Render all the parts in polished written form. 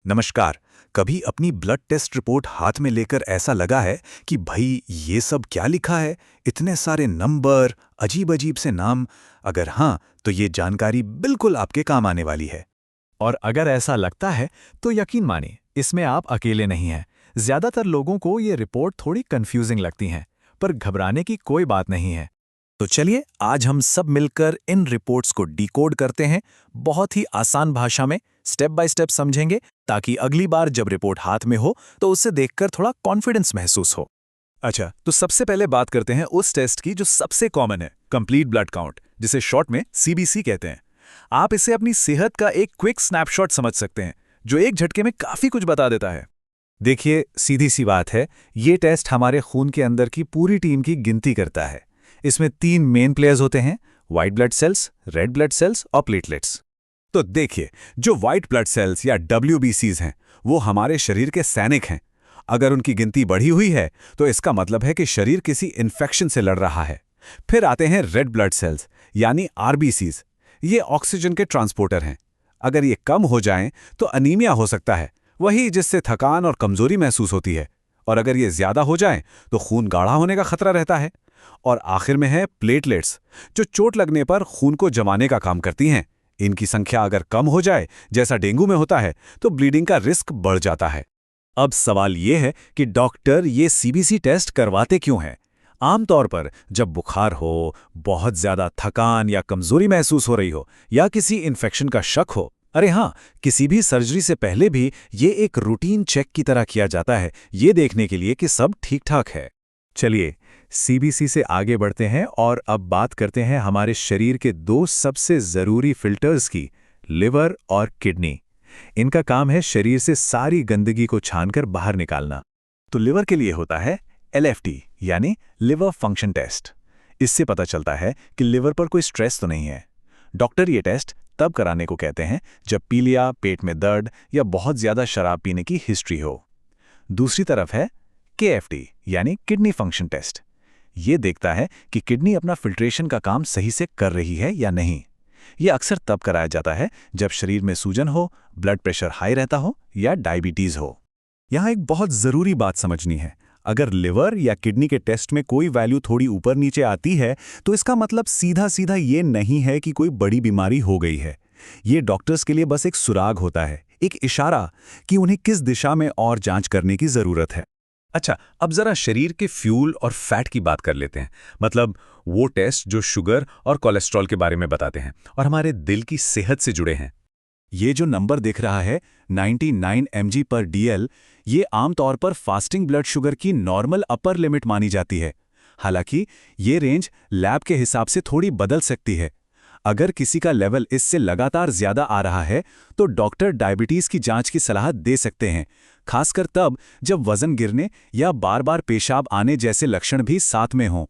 नमस्कार। कभी अपनी ब्लड टेस्ट रिपोर्ट हाथ में लेकर ऐसा लगा है कि भाई ये सब क्या लिखा है? इतने सारे नंबर, अजीब अजीब से नाम। अगर हाँ, तो ये जानकारी बिल्कुल आपके काम आने वाली है। और अगर ऐसा लगता है तो यकीन मानिए, इसमें आप अकेले नहीं हैं। ज्यादातर लोगों को ये रिपोर्ट थोड़ी कंफ्यूजिंग लगती हैं, पर घबराने की कोई बात नहीं है। तो चलिए आज हम सब मिलकर इन रिपोर्ट्स को डिकोड करते हैं, बहुत ही आसान भाषा में स्टेप बाय स्टेप समझेंगे, ताकि अगली बार जब रिपोर्ट हाथ में हो तो उसे देखकर थोड़ा कॉन्फिडेंस महसूस हो। अच्छा, तो सबसे पहले बात करते हैं उस टेस्ट की जो सबसे कॉमन है, कंप्लीट ब्लड काउंट, जिसे शॉर्ट में सीबीसी कहते हैं। आप इसे अपनी सेहत का एक क्विक स्नैपशॉट समझ सकते हैं, जो एक झटके में काफी कुछ बता देता है। देखिए, सीधी सी बात है, ये टेस्ट हमारे खून के अंदर की पूरी टीम की गिनती करता है। इसमें 3 मेन प्लेयर्स होते हैं, white blood cells, red blood cells और प्लेटलेट्स। तो देखिए, जो व्हाइट ब्लड सेल्स या WBCs हैं, वो हमारे शरीर के सैनिक हैं। अगर उनकी गिनती बढ़ी हुई है, तो इसका मतलब है कि शरीर किसी इन्फेक्शन से लड़ रहा है। फिर आते हैं रेड ब्लड सेल्स, यानी RBCs। ये ऑक्सीजन के ट्रांसपोर्टर हैं। अगर ये कम हो जाएं, तो अनीमिया हो सकता है, वही जिससे थकान और कमजोरी महसूस होती है। और अगर ये ज्यादा हो जाएं, तो खून गाढ़ा होने का खतरा रहता है। और आखिर में है प्लेटलेट्स, जो चोट लगने पर खून को जमाने का काम करती हैं। इनकी संख्या अगर कम हो जाए, जैसा डेंगू में होता है, तो ब्लीडिंग का रिस्क बढ़ जाता है। अब सवाल ये है कि डॉक्टर ये सीबीसी टेस्ट करवाते क्यों हैं? आमतौर पर जब बुखार हो, बहुत ज्यादा थकान या कमजोरी महसूस हो रही हो, या किसी इन्फेक्शन का शक हो, अरे हाँ, किसी भी सर्जरी से पहले भी ये एक रूटीन चेक की तरह किया जाता है, ये देखने के लिए कि सब ठीक ठाक है। चलिए, सीबीसी से आगे बढ़ते हैं और अब बात करते हैं हमारे शरीर के 2 सबसे जरूरी फिल्टर्स की, लिवर और किडनी। इनका काम है शरीर से सारी गंदगी को छानकर बाहर निकालना। तो लिवर के लिए होता है LFT, यानी लिवर फंक्शन टेस्ट। इससे पता चलता है कि लिवर पर कोई स्ट्रेस तो नहीं है। डॉक्टर ये टेस्ट तब कराने को कहते हैं जब पीलिया, पेट में दर्द या बहुत ज्यादा शराब पीने की हिस्ट्री हो। दूसरी तरफ है KFT, यानी किडनी फंक्शन टेस्ट। ये देखता है कि किडनी अपना फिल्ट्रेशन का काम सही से कर रही है या नहीं। यह अक्सर तब कराया जाता है जब शरीर में सूजन हो, ब्लड प्रेशर हाई रहता हो या डायबिटीज हो। यहाँ एक बहुत जरूरी बात समझनी है, अगर लिवर या किडनी के टेस्ट में कोई वैल्यू थोड़ी ऊपर नीचे आती है, तो इसका मतलब सीधा सीधा ये नहीं है कि कोई बड़ी बीमारी हो गई है। ये डॉक्टर्स के लिए बस एक सुराग होता है, एक इशारा कि उन्हें किस दिशा में और जांच करने की जरूरत है। अच्छा, अब जरा शरीर के फ्यूल और फैट की बात कर लेते हैं, मतलब वो टेस्ट जो शुगर और कोलेस्ट्रॉल के बारे में बताते हैं और हमारे दिल की सेहत से जुड़े हैं। ये जो नंबर दिख रहा है, 99 mg/dl, ये आमतौर पर फास्टिंग ब्लड शुगर की नॉर्मल अपर लिमिट मानी जाती है। हालांकि ये रेंज लैब के हिसाब से थोड़ी बदल सकती है। अगर किसी का लेवल इससे लगातार ज्यादा आ रहा है, तो डॉक्टर डायबिटीज की जांच की सलाह दे सकते हैं, खासकर तब जब वजन गिरने या बार बार पेशाब आने जैसे लक्षण भी साथ में हों।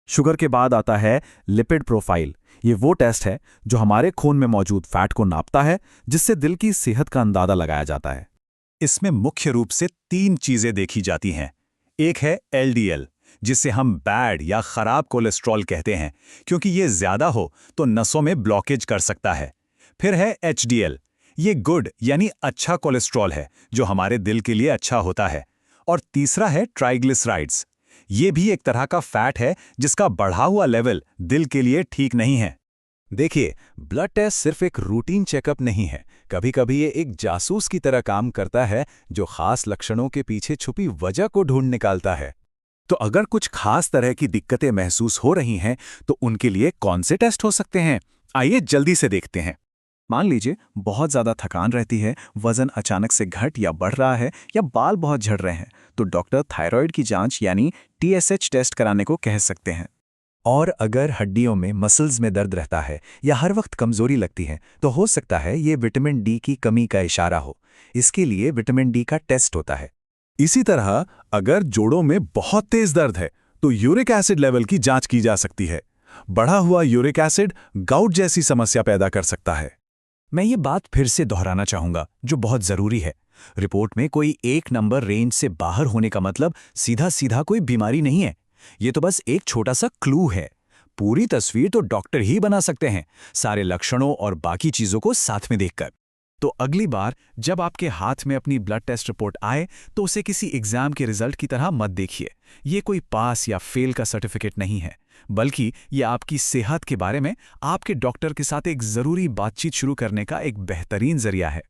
शुगर के बाद आता है लिपिड प्रोफाइल। ये वो टेस्ट है जो हमारे खून में मौजूद फैट को नापता है, जिससे दिल की सेहत का अंदाजा लगाया जाता है। इसमें मुख्य रूप से 3 चीजें देखी जाती हैं। एक है LDL, जिसे हम बैड या खराब कोलेस्ट्रॉल कहते हैं, क्योंकि ये ज्यादा हो तो नसों में ब्लॉकेज कर सकता है। फिर है HDL, ये गुड यानी अच्छा कोलेस्ट्रॉल है, जो हमारे दिल के लिए अच्छा होता है। और तीसरा है ट्राइग्लिसराइड्स। ये भी एक तरह का फैट है, जिसका बढ़ा हुआ लेवल दिल के लिए ठीक नहीं है। देखिए, ब्लड टेस्ट सिर्फ एक रूटीन चेकअप नहीं है, कभी कभी ये एक जासूस की तरह काम करता है, जो खास लक्षणों के पीछे छुपी वजह को ढूंढ निकालता है। तो अगर कुछ खास तरह की दिक्कतें महसूस हो रही हैं, तो उनके लिए कौन से टेस्ट हो सकते हैं? आइए जल्दी से देखते हैं। मान लीजिए बहुत ज्यादा थकान रहती है, वजन अचानक से घट या बढ़ रहा है, या बाल बहुत झड़ रहे हैं, तो डॉक्टर थायराइड की जांच यानी TSH टेस्ट कराने को कह सकते हैं। और अगर हड्डियों में, मसल्स में दर्द रहता है या हर वक्त कमजोरी लगती है, तो हो सकता है ये विटामिन D की कमी का इशारा हो। इसके लिए विटामिन D का टेस्ट होता है। इसी तरह अगर जोड़ों में बहुत तेज दर्द है, तो यूरिक एसिड लेवल की जांच की जा सकती है। बढ़ा हुआ यूरिक एसिड गाउट जैसी समस्या पैदा कर सकता है। मैं ये बात फिर से दोहराना चाहूंगा, जो बहुत जरूरी है। रिपोर्ट में कोई एक नंबर रेंज से बाहर होने का मतलब सीधा सीधा कोई बीमारी नहीं है। ये तो बस एक छोटा सा क्लू है। पूरी तस्वीर तो डॉक्टर ही बना सकते हैं, सारे लक्षणों और बाकी चीजों को साथ में देखकर। तो अगली बार जब आपके हाथ में अपनी ब्लड टेस्ट रिपोर्ट आए तो उसे किसी एग्जाम के रिजल्ट की तरह मत देखिए। ये कोई पास या फेल का सर्टिफिकेट नहीं है, बल्कि ये आपकी सेहत के बारे में आपके डॉक्टर के साथ एक ज़रूरी बातचीत शुरू करने का एक बेहतरीन जरिया है।